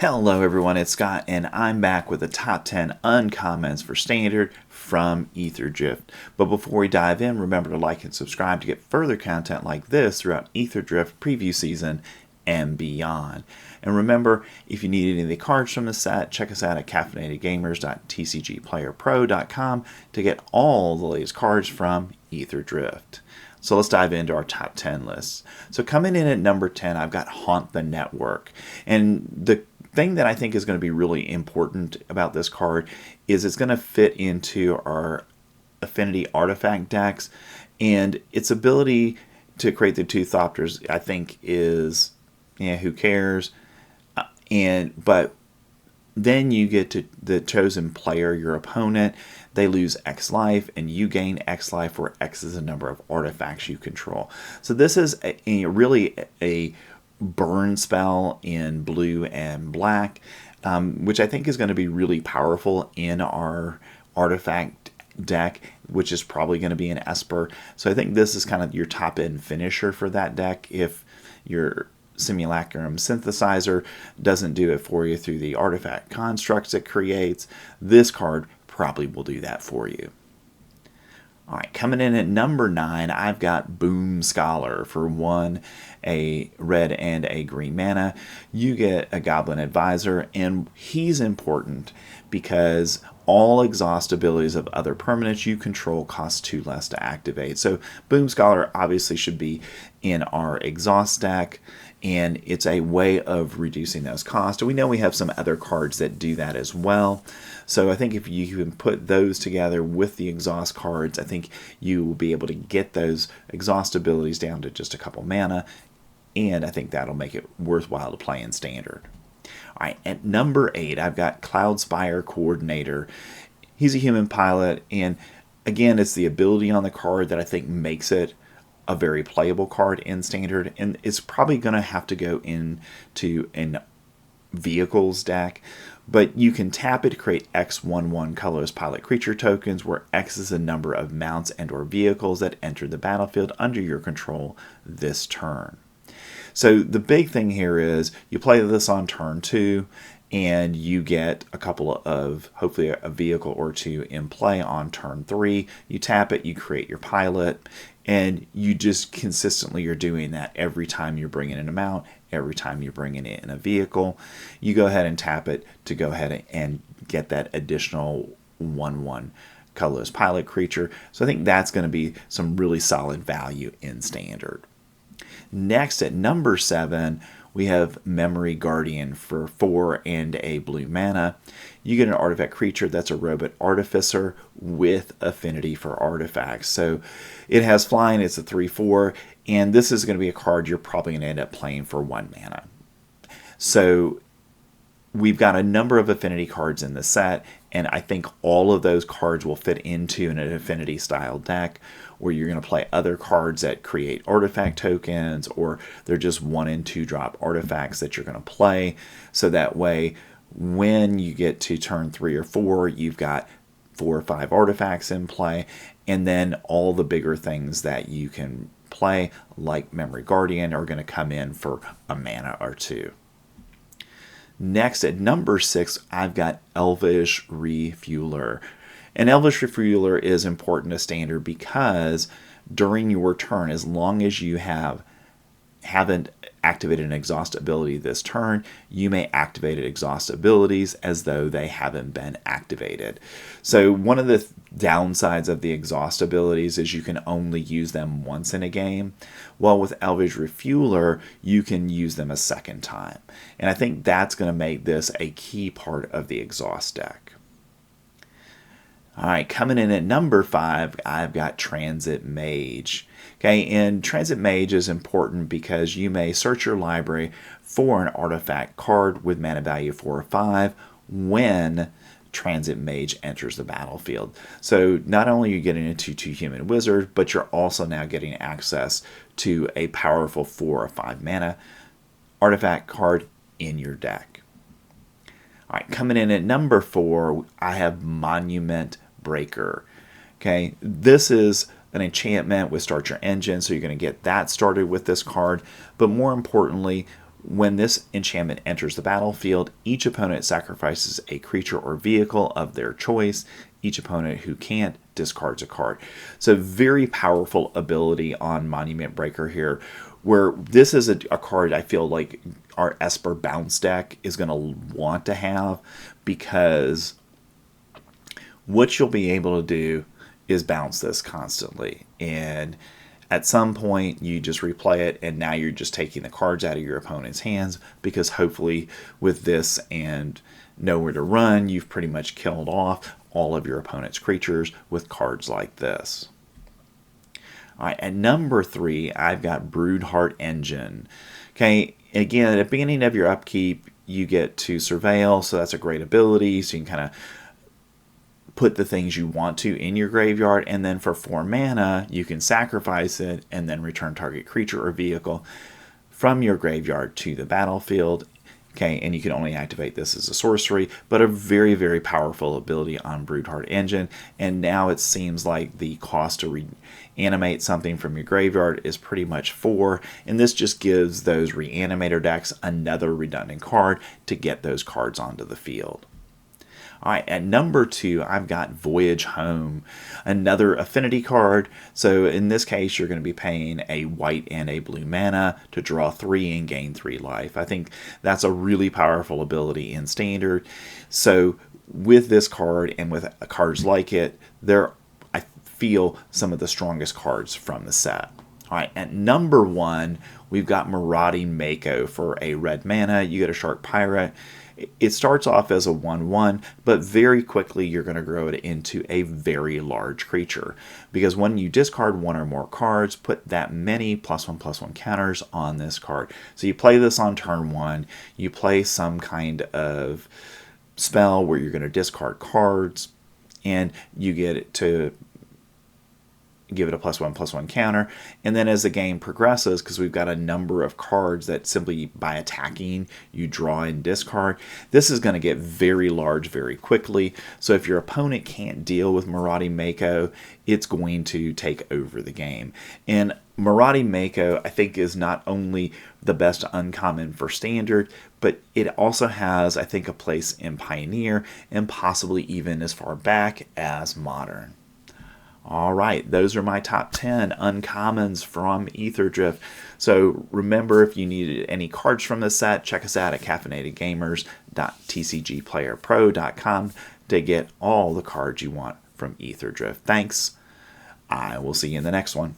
Hello everyone, it's Scott and I'm back with the top 10 uncommons for Standard from Aetherdrift. But before we dive in, remember to like and subscribe to get further content like this throughout Aetherdrift preview season and beyond. And remember, if you need any of the cards from the set, check us out at caffeinatedgamers.tcgplayerpro.com to get all the latest cards from Aetherdrift. So let's dive into our top 10 lists. So coming in at number 10, I've got Haunt the Network. And the thing that I think is going to be really important about this card is it's going to fit into our affinity artifact decks, and its ability to create the two Thopters I think is, yeah, who cares? But then you get to the chosen player, your opponent. They lose X life, and you gain X life, where X is the number of artifacts you control. So this is really a burn spell in blue and black, which I think is going to be really powerful in our artifact deck, which is probably going to be an Esper. So I think this is kind of your top-end finisher for that deck. If your Simulacrum Synthesizer doesn't do it for you through the artifact constructs it creates, this card probably will do that for you. Alright, coming in at number 9, I've got Boom Scholar. For 1, a red and a green mana. You get a Goblin Advisor, and he's important because all exhaust abilities of other permanents you control cost 2 less to activate. So Boom Scholar obviously should be in our exhaust deck, and it's a way of reducing those costs. And we know we have some other cards that do that as well. So I think if you can put those together with the exhaust cards, I think you will be able to get those exhaust abilities down to just a couple mana, and I think that'll make it worthwhile to play in Standard. All right, at number 8, I've got Cloudspire Coordinator. He's a human pilot, and again, it's the ability on the card that I think makes it a very playable card in Standard, and it's probably going to have to go into an vehicles deck, but you can tap it to create X11 colorless pilot creature tokens, where X is the number of mounts and or vehicles that enter the battlefield under your control this turn. So the big thing here is you play this on turn 2, and you get a couple of, hopefully a vehicle or two in play on turn 3. You tap it, you create your pilot, and you just consistently are doing that every time you're bringing in a mount, every time you're bringing in a vehicle. You go ahead and tap it to go ahead and get that additional 1/1 colorless pilot creature. So I think that's going to be some really solid value in Standard. Next, at number 7, we have Memory Guardian. For 4 and a blue mana. You get an artifact creature that's a robot artificer with affinity for artifacts. So it has flying, it's a 3/4, and this is going to be a card you're probably going to end up playing for 1 mana. So we've got a number of affinity cards in the set, and I think all of those cards will fit into an affinity style deck, where you're going to play other cards that create artifact tokens, or they're just 1 and 2 drop artifacts that you're going to play. So that way, when you get to turn 3 or 4, you've got 4 or 5 artifacts in play, and then all the bigger things that you can play, like Memory Guardian, are going to come in for a mana or 2. Next, at number 6, I've got Elvish Refueler. And Elvish Refueler is important to Standard because during your turn, as long as you haven't activated an exhaust ability this turn, you may activate exhaust abilities as though they haven't been activated. So one of the downsides of the exhaust abilities is you can only use them once in a game. While with Elvish Refueler, you can use them a second time. And I think that's going to make this a key part of the exhaust deck. All right, coming in at number 5, I've got Transit Mage. Okay, and Transit Mage is important because you may search your library for an artifact card with mana value 4 or 5 when Transit Mage enters the battlefield. So not only are you getting a 2/2 human wizard, but you're also now getting access to a powerful 4 or 5 mana artifact card in your deck. All right, coming in at number 4, I have Monument Breaker. Okay, this is an enchantment with Start Your Engine, so you're going to get that started with this card. But more importantly, When this enchantment enters the battlefield, each opponent sacrifices a creature or vehicle of their choice. Each opponent who can't discards a card. So very powerful ability on Monument Breaker here, where this is a card I feel like our Esper bounce deck is going to want to have, because what you'll be able to do is bounce this constantly, and at some point you just replay it, and now you're just taking the cards out of your opponent's hands, because hopefully with this and Nowhere to Run, you've pretty much killed off all of your opponent's creatures with cards like this. All right, at number 3, I've got Broodheart Engine. Okay, again, at the beginning of your upkeep, you get to Surveil, so that's a great ability, so you can kind of put the things you want to in your graveyard, and then for 4 mana, you can sacrifice it and then return target creature or vehicle from your graveyard to the battlefield. Okay, and you can only activate this as a sorcery, but a very, very powerful ability on Broodheart Engine. And now it seems like the cost to reanimate something from your graveyard is pretty much 4, and this just gives those Reanimator decks another redundant card to get those cards onto the field. All right, at number 2, I've got Voyage Home, another affinity card. So in this case, you're going to be paying a white and a blue mana to draw 3 and gain 3 life. I think that's a really powerful ability in Standard. So with this card and with cards like it, they're, I feel, some of the strongest cards from the set. All right, at number 1, we've got Marauding Mako for a red mana. You get a Shark Pirate. It starts off as a 1/1, but very quickly you're going to grow it into a very large creature, because when you discard 1 or more cards, put that many +1/+1 counters on this card. So you play this on turn 1, you play some kind of spell where you're going to discard cards, and you get it to give it a +1/+1 counter, and then as the game progresses, because we've got a number of cards that simply by attacking you draw and discard, this is going to get very large very quickly. So if your opponent can't deal with Marauding Mako, it's going to take over the game. And Marauding Mako, I think, is not only the best uncommon for Standard, but it also has, I think, a place in Pioneer, and possibly even as far back as Modern. All right, those are my top 10 uncommons from Aetherdrift. So remember, if you needed any cards from this set, check us out at caffeinatedgamers.tcgplayerpro.com to get all the cards you want from Aetherdrift. Thanks. I will see you in the next one.